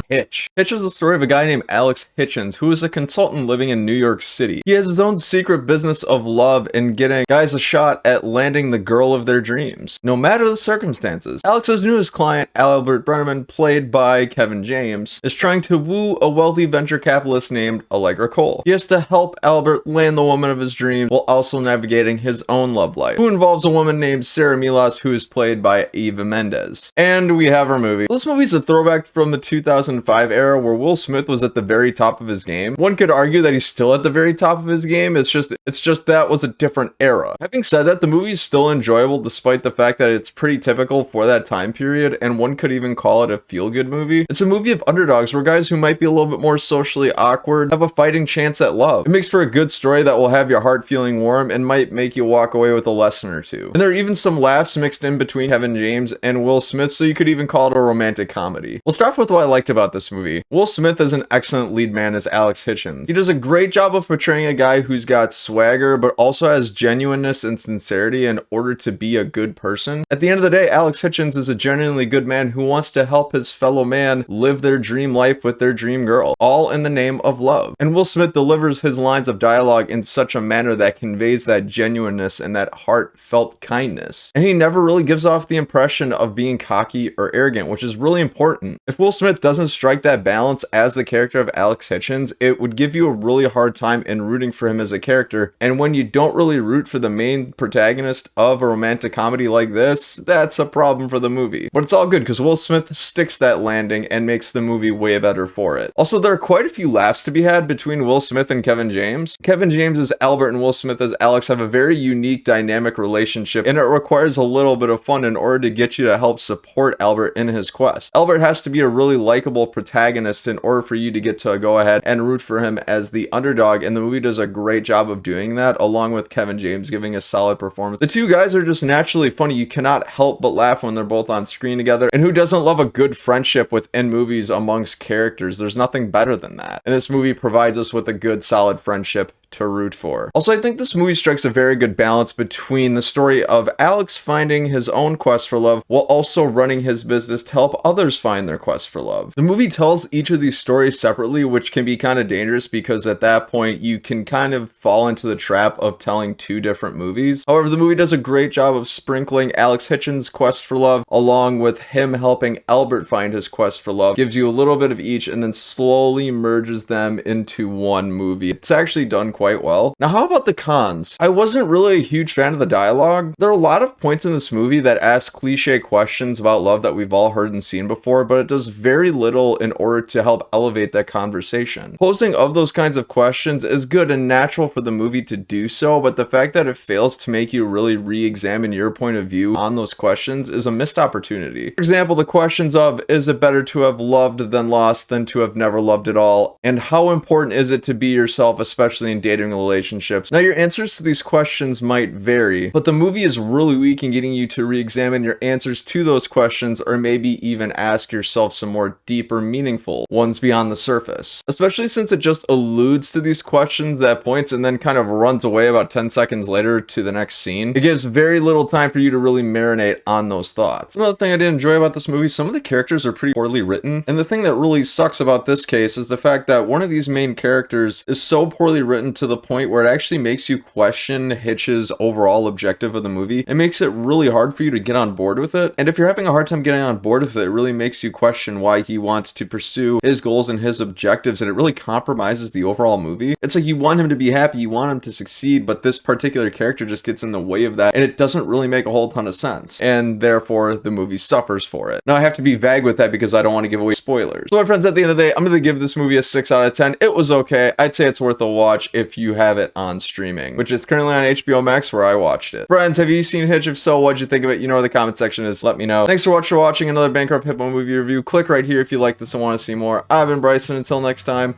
Hitch. Hitch is the story of a guy named Alex Hitchens, who is a consultant living in New York City. He has his own secret business of love and getting guys a shot at landing the girl of their dreams, no matter the circumstances. Alex's newest client, Albert Brenneman, played by Kevin James, is trying to woo a wealthy venture capitalist named Allegra Cole. He has to help Albert land the woman of his dreams while also navigating his own love life, who involves a woman named Sarah Milas, who is played by Eva Mendes. And we have our movie. This movie's a throwback from the 2005 era where Will Smith was at the very top of his game. One could argue that he's still at the very top of his game. It's just that was a different era. Having said that, the movie is still enjoyable despite the fact that it's pretty typical for that time period, and one could even call it a feel-good movie. It's a movie of underdogs where guys who might be a little bit more socially awkward have a fighting chance at love. It makes for a good story that will have your heart feeling warm and might make you walk away with a lesson or two. And there are even some laughs mixed in between Kevin James and Will Smith, so you could even call it a romantic comedy. We'll start with what I liked about this movie. Will Smith is an excellent lead man as Alex Hitchens. He does a great job of portraying a guy who's got swagger, but also has genuineness and sincerity in order to be a good person. At the end of the day, Alex Hitchens is a genuinely good man who wants to help his fellow man live their dream life with their dream girl, all in the name of love. And Will Smith delivers his lines of dialogue in such a manner that conveys that genuineness and that heartfelt kindness. And he never really gives off the impression of being cocky or arrogant, which is really important. If Will Smith doesn't strike that balance as the character of Alex Hitchens, it would give you a really hard time in rooting for him as a character. And when you don't really root for the main protagonist of a romantic comedy like this, that's a problem for the movie. But it's all good because Will Smith sticks that landing and makes the movie way better for it. Also, there are quite a few laughs to be had between Will Smith and Kevin James. Kevin James as Albert and Will Smith as Alex have a very unique dynamic relationship, and it requires a little bit of fun in order to get you to help support Albert in his quest. Albert has to be a really likable protagonist in order for you to get to go ahead and root for him as the underdog, and the movie does a great job of doing that, along with Kevin James giving a solid performance. The two guys are just naturally funny. You cannot help but laugh when they're both on screen together, and who doesn't love a good friendship within movies amongst characters? There's nothing better than that, and this movie provides us with a good solid friendship to root for. Also, I think this movie strikes a very good balance between the story of Alex finding his own quest for love while also running his business to help others find their quest for love. The movie tells each of these stories separately, which can be kind of dangerous because at that point you can kind of fall into the trap of telling two different movies. However, the movie does a great job of sprinkling Alex Hitchens' quest for love along with him helping Albert find his quest for love, gives you a little bit of each, and then slowly merges them into one movie. It's actually done quite well. Now, how about the cons? I wasn't really a huge fan of the dialogue. There are a lot of points in this movie that ask cliche questions about love that we've all heard and seen before, but it does very little in order to help elevate that conversation. Posing of those kinds of questions is good and natural for the movie to do so, but the fact that it fails to make you really re-examine your point of view on those questions is a missed opportunity. For example, the questions of, is it better to have loved than lost than to have never loved at all? And how important is it to be yourself, especially in dating relationships? Now, your answers to these questions might vary, but the movie is really weak in getting you to re-examine your answers to those questions, or maybe even ask yourself some more deeper, meaningful ones beyond the surface. Especially since it just alludes to these questions at points and then kind of runs away about 10 seconds later to the next scene. It gives very little time for you to really marinate on those thoughts. Another thing I did enjoy about this movie, some of the characters are pretty poorly written, and the thing that really sucks about this case is the fact that one of these main characters is so poorly written to the point where it actually makes you question Hitch's overall objective of the movie. It makes it really hard for you to get on board with it, and if you're having a hard time getting on board with it, it really makes you question why he wants to pursue his goals and his objectives, and it really compromises the overall movie. It's like you want him to be happy, you want him to succeed, but this particular character just gets in the way of that, and it doesn't really make a whole ton of sense, and therefore the movie suffers for it. Now, I have to be vague with that because I don't want to give away spoilers. So my friends, at the end of the day, I'm going to give this movie a 6 out of 10. It was okay. I'd say it's worth a watch if you have it on streaming, which is currently on HBO Max where I watched it. Friends, have you seen Hitch? If so, what'd you think of it? You know where the comment section is. Let me know. Thanks for watching another Bankrupt Hippo movie review. Click right here if you like this and want to see more. I've been Bryson. Until next time,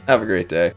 have a great day.